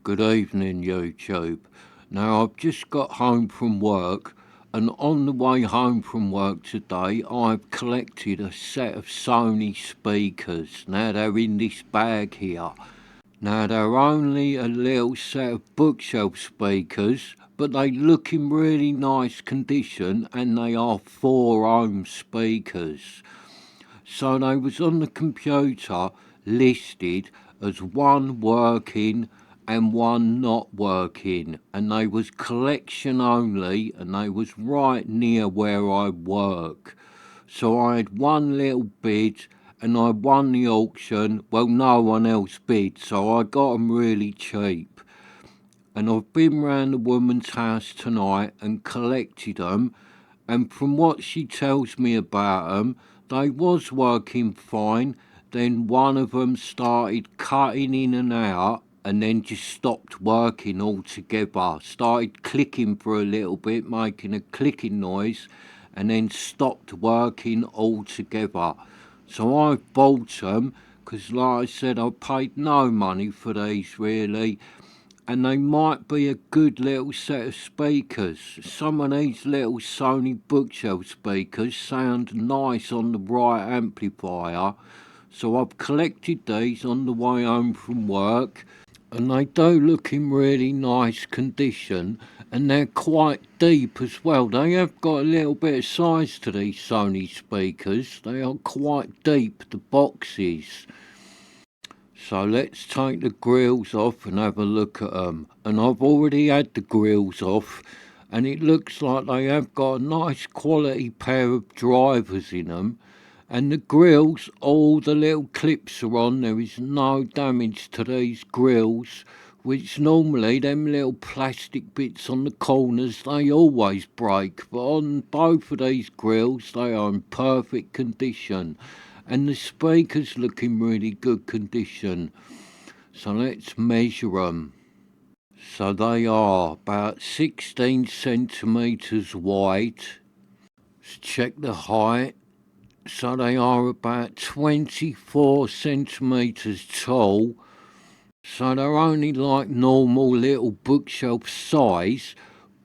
Good evening, YouTube. Now, I've just got home from work, and on the way home from work today, I've collected a set of Sony speakers. Now, they're in this bag here. Now, they're only a little set of bookshelf speakers, but they look in really nice condition, and they are 4 ohm speakers. So they was on the computer listed as one working and one not working, and they was collection only, and they was right near where I work. So I had one little bid and I won the auction. Well, no one else bid, so I got 'em really cheap. And I've been round the woman's house tonight and collected 'em, and from what she tells me about 'em, they was working fine. Then one of 'em started cutting in and out, and then just stopped working altogether. Started clicking for a little bit, making a clicking noise, and then stopped working altogether. So I've bought 'em, because like I said, I paid no money for these really, and they might be a good little set of speakers. Some of these little Sony bookshelf speakers sound nice on the right amplifier, so I've collected these on the way home from work, and they do look in really nice condition, and they're quite deep as well. They have got a little bit of size to these Sony speakers. They are quite deep, the boxes. So let's take the grills off and have a look at them. And I've already had the grills off, and it looks like they have got a nice quality pair of drivers in them. And the grills, all the little clips are on. There is no damage to these grills, which normally them little plastic bits on the corners, they always break. But on both of these grills, they are in perfect condition. And the speakers look in really good condition. So let's measure them. So they are about 16 centimetres wide. Let's check the height. So they are about 24 centimetres tall. So they're only like normal little bookshelf size,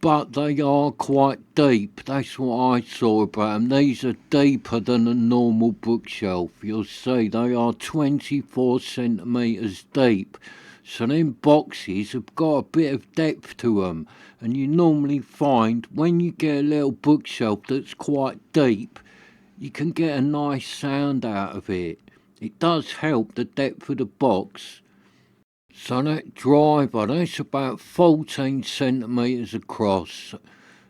but they are quite deep. That's what I saw about them. These are deeper than a normal bookshelf. You'll see they are 24 centimetres deep. So them boxes have got a bit of depth to them. And you normally find when you get a little bookshelf that's quite deep, you can get a nice sound out of it. It does help the depth of the box. So that driver, that's about 14 centimetres across.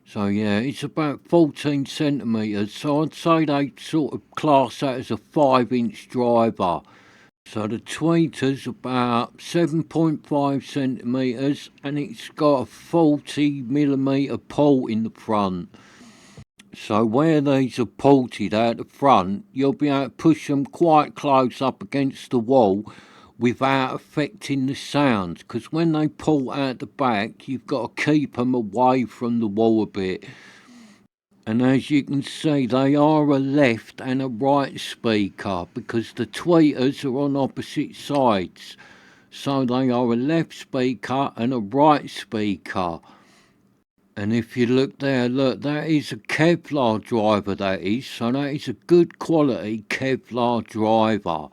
So yeah, it's about 14 centimetres. So I'd say they sort of class that as a 5-inch driver. So the tweeter's about 7.5 centimetres, and it's got a 40mm port in the front. So where these are ported out the front, you'll be able to push them quite close up against the wall without affecting the sound, because when they pull out the back, you've got to keep them away from the wall a bit. And as you can see, they are a left and a right speaker, because the tweeters are on opposite sides. So they are a left speaker and a right speaker. And if you look there, look, that is a Kevlar driver, that is. So that is a good quality Kevlar driver.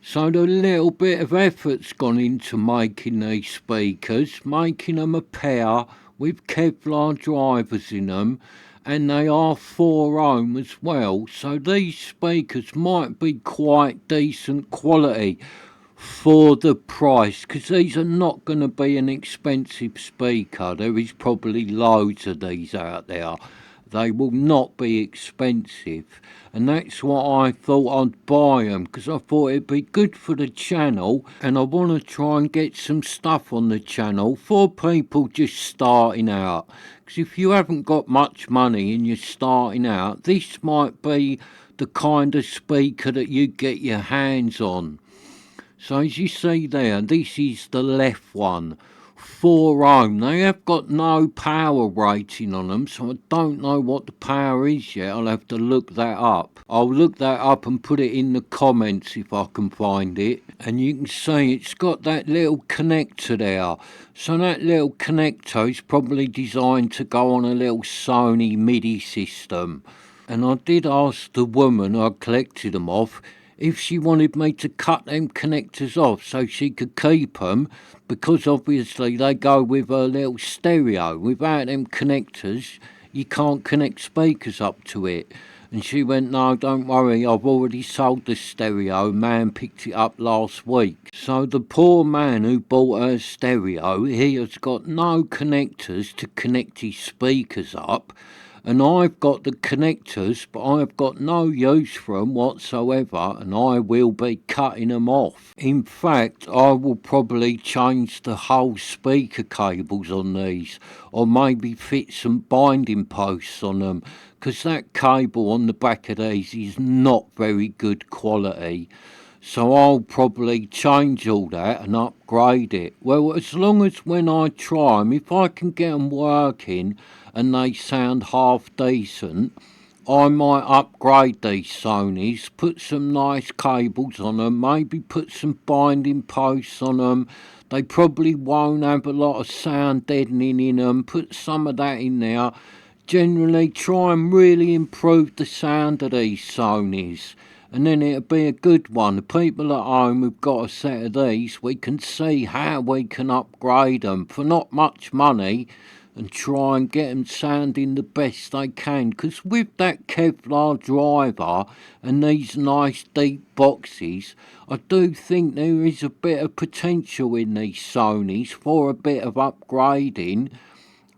So the little bit of effort's gone into making these speakers, making them a pair with Kevlar drivers in them, and they are 4 ohm as well. So these speakers might be quite decent quality for the price, because these are not going to be an expensive speaker. There is probably loads of these out there. They will not be expensive, and that's what I thought I'd buy them, because I thought it'd be good for the channel, and I want to try and get some stuff on the channel for people just starting out. Because if you haven't got much money and you're starting out, this might be the kind of speaker that you get your hands on. So as you see there, this is the left one, 4 ohm. They have got no power rating on them, so I don't know what the power is yet. I'll have to look that up. I'll look that up and put it in the comments if I can find it. And you can see it's got that little connector there. So that little connector is probably designed to go on a little Sony MIDI system. And I did ask the woman I collected them off if she wanted me to cut them connectors off so she could keep them, because obviously they go with a little stereo. Without them connectors, you can't connect speakers up to it. And she went, no, don't worry, I've already sold the stereo. Man picked it up last week. So the poor man who bought her stereo, he has got no connectors to connect his speakers up. And I've got the connectors, but I've got no use for them whatsoever, and I will be cutting them off. In fact, I will probably change the whole speaker cables on these, or maybe fit some binding posts on them, because that cable on the back of these is not very good quality. So I'll probably change all that and upgrade it. Well, as long as when I try them, if I can get them working and they sound half decent, I might upgrade these Sonys, put some nice cables on them, maybe put some binding posts on them. They probably won't have a lot of sound deadening in them. Put some of that in there. Generally try and really improve the sound of these Sonys, and then it'll be a good one. The people at home who've got a set of these, we can see how we can upgrade them for not much money and try and get them sounding the best they can. Because with that Kevlar driver and these nice deep boxes, I do think there is a bit of potential in these Sonys for a bit of upgrading.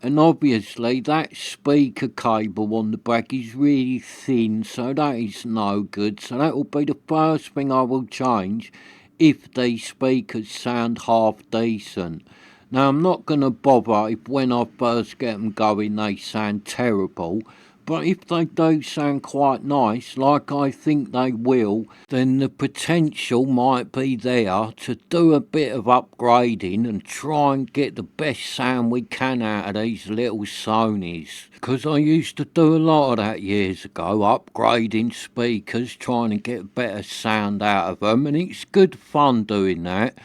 And obviously that speaker cable on the back is really thin, so that is no good. So that will be the first thing I will change if these speakers sound half decent. Now I'm not going to bother if when I first get them going they sound terrible, but if they do sound quite nice, like I think they will, then the potential might be there to do a bit of upgrading and try and get the best sound we can out of these little Sonys. Because I used to do a lot of that years ago, upgrading speakers, trying to get better sound out of them, and it's good fun doing that.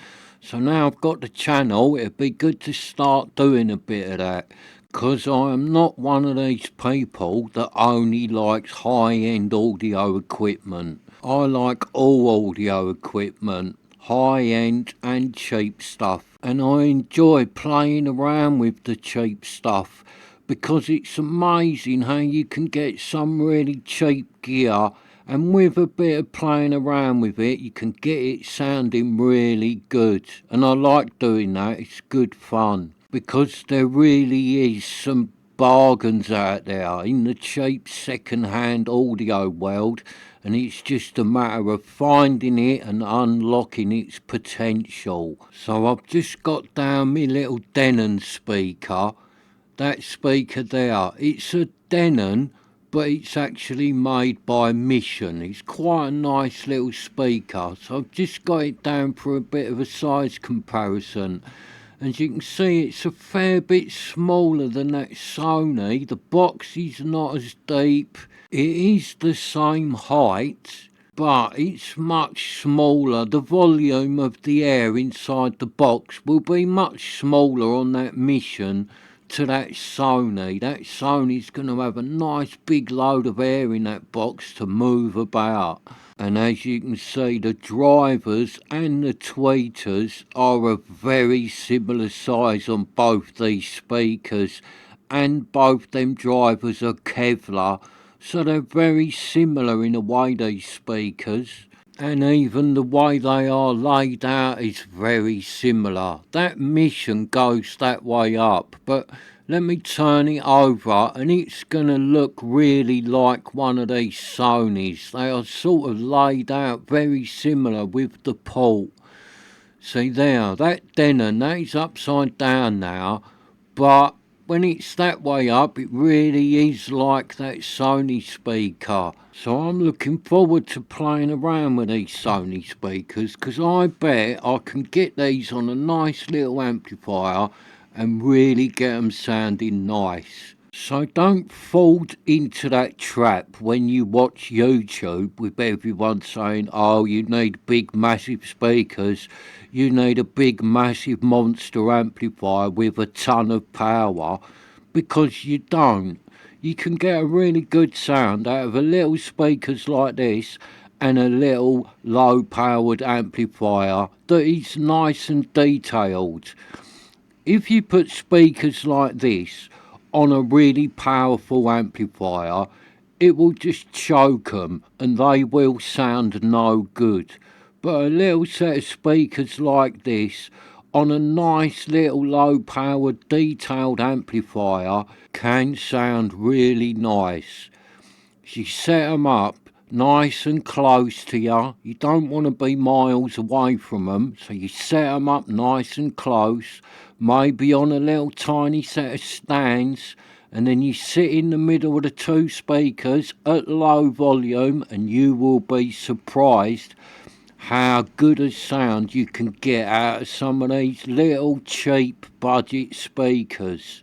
So now I've got the channel, it'd be good to start doing a bit of that. Because I am not one of these people that only likes high-end audio equipment. I like all audio equipment, high-end and cheap stuff. And I enjoy playing around with the cheap stuff, because it's amazing how you can get some really cheap gear, and with a bit of playing around with it you can get it sounding really good. And I like doing that, it's good fun. Because there really is some bargains out there in the cheap second-hand audio world, and it's just a matter of finding it and unlocking its potential. So I've just got down my little Denon speaker, that speaker there. It's a Denon, but it's actually made by Mission. It's quite a nice little speaker, so I've just got it down for a bit of a size comparison. As you can see, it's a fair bit smaller than that Sony. The box is not as deep. It is the same height, but it's much smaller. The volume of the air inside the box will be much smaller on that Mission to that Sony. That Sony's going to have a nice big load of air in that box to move about. And as you can see, the drivers and the tweeters are a very similar size on both these speakers, and both them drivers are Kevlar, so they're very similar in a way, these speakers. And even the way they are laid out is very similar. That Mission goes that way up, but let me turn it over and it's going to look really like one of these Sonys. They are sort of laid out very similar with the port. See there, that Denon, that is upside down now, but when it's that way up, it really is like that Sony speaker. So I'm looking forward to playing around with these Sony speakers, because I bet I can get these on a nice little amplifier and really get them sounding nice. So don't fall into that trap when you watch YouTube with everyone saying, oh, you need big massive speakers, you need a big massive monster amplifier with a ton of power, because you don't. You can get a really good sound out of a little speakers like this and a little low powered amplifier that is nice and detailed. If you put speakers like this on a really powerful amplifier, it will just choke them and they will sound no good. But a little set of speakers like this on a nice little low powered detailed amplifier can sound really nice. You set them up nice and close to you. You don't want to be miles away from them, so you set them up nice and close, maybe on a little tiny set of stands, and then you sit in the middle of the two speakers at low volume, and you will be surprised how good a sound you can get out of some of these little cheap budget speakers.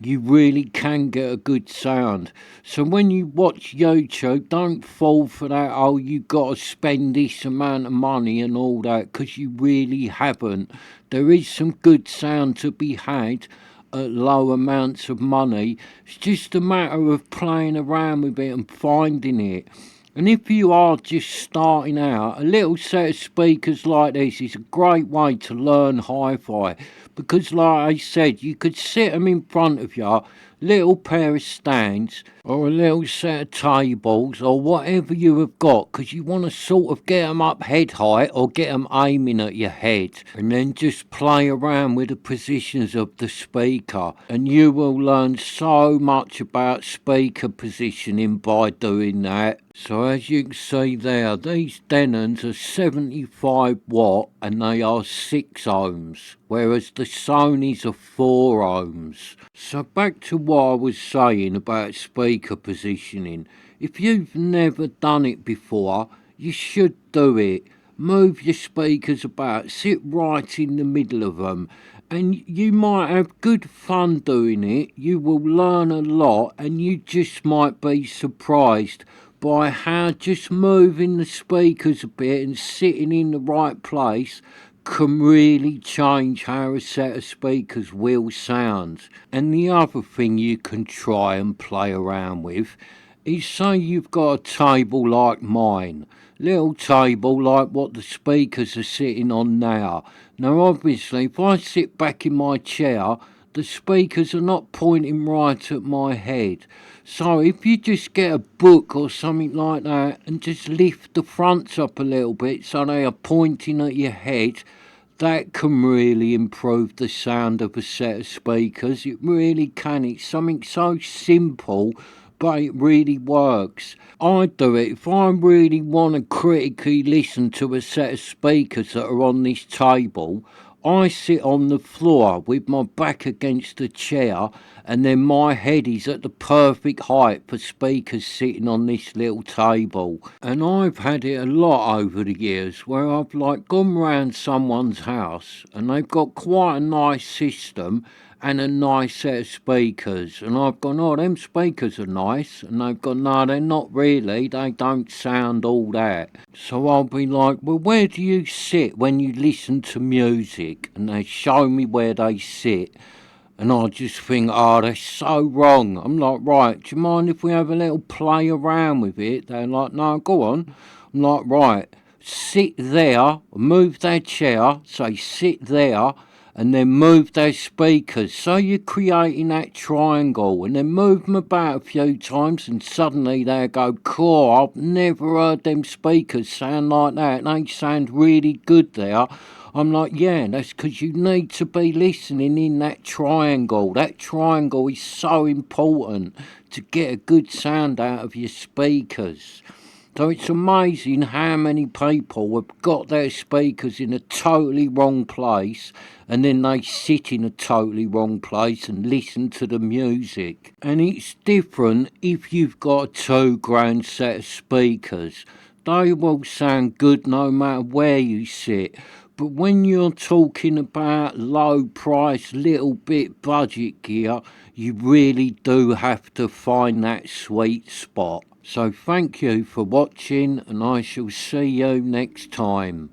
You really can get a good sound. So when you watch YouTube, don't fall for that, oh, you got to spend this amount of money and all that, because you really haven't. There is some good sound to be had at low amounts of money. It's just a matter of playing around with it and finding it. And if you are just starting out, a little set of speakers like this is a great way to learn hi-fi, because like I said, you could sit them in front of you, little pair of stands or a little set of tables or whatever you have got, because you want to sort of get them up head height or get them aiming at your head, and then just play around with the positions of the speaker, and you will learn so much about speaker positioning by doing that. So as you can see there, these Denons are 75 watt and they are 6 ohms, whereas the Sonys are 4 ohms. So back to what I was saying about speaker positioning. If you've never done it before, you should do it. Move your speakers about, sit right in the middle of them, and you might have good fun doing it. You will learn a lot, and you just might be surprised by how just moving the speakers a bit and sitting in the right place can really change how a set of speakers will sound. And the other thing you can try and play around with is, say you've got a table like mine, little table like what the speakers are sitting on now. Now obviously if I sit back in my chair, the speakers are not pointing right at my head. So if you just get a book or something like that and just lift the fronts up a little bit so they are pointing at your head, that can really improve the sound of a set of speakers. It really can. It's something so simple, but it really works. I do it if I really want to critically listen to a set of speakers that are on this table. I sit on the floor with my back against the chair, and then my head is at the perfect height for speakers sitting on this little table. And I've had it a lot over the years where I've like gone round someone's house and they've got quite a nice system and a nice set of speakers, and I've gone, oh, them speakers are nice, and they've gone, no, they're not really, they don't sound all that. So I'll be like, well, where do you sit when you listen to music? And they show me where they sit, and I just think, oh, that's so wrong. I'm like, right, do you mind if we have a little play around with it? They're like, no, go on. I'm like, right, sit there, move their chair, say sit there, and then move their speakers. So you're creating that triangle, and then move them about a few times, and suddenly they go, cool, I've never heard them speakers sound like that. They sound really good there. I'm like, yeah, that's because you need to be listening in that triangle. That triangle is so important to get a good sound out of your speakers. So it's amazing how many people have got their speakers in a totally wrong place, and then they sit in a totally wrong place and listen to the music. And it's different if you've got a $2,000 set of speakers. They will sound good no matter where you sit. But when you're talking about low price, little bit budget gear, you really do have to find that sweet spot. So thank you for watching, and I shall see you next time.